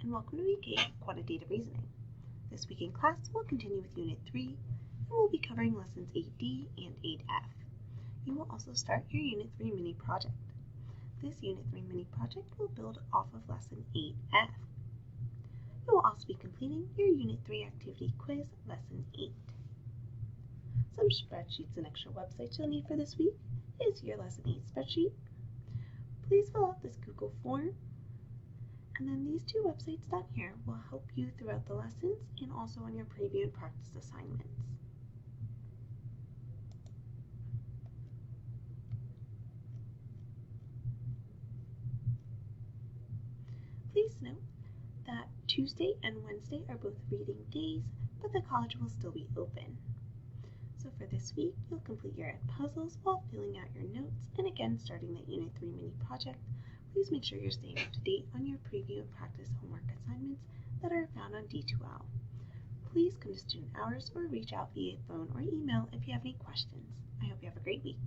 and welcome to Week 8 of Quantitative Reasoning. This week in class, we'll continue with Unit 3, and we'll be covering Lessons 8D and 8F. You will also start your Unit 3 mini project. This Unit 3 mini project will build off of Lesson 8F. You will also be completing your Unit 3 activity quiz, Lesson 8. Some spreadsheets and extra websites you'll need for this week is your Lesson 8 spreadsheet. Please fill out this Google form. And then these two websites down here will help you throughout the lessons and also on your preview and practice assignments. Please note that Tuesday and Wednesday are both reading days, but the college will still be open. So for this week, you'll complete your Edpuzzles while filling out your notes, and again, starting the Unit 3 mini project. Please make sure you're staying up to date on your preview and practice homework assignments that are found on D2L. Please come to student hours or reach out via phone or email if you have any questions. I hope you have a great week.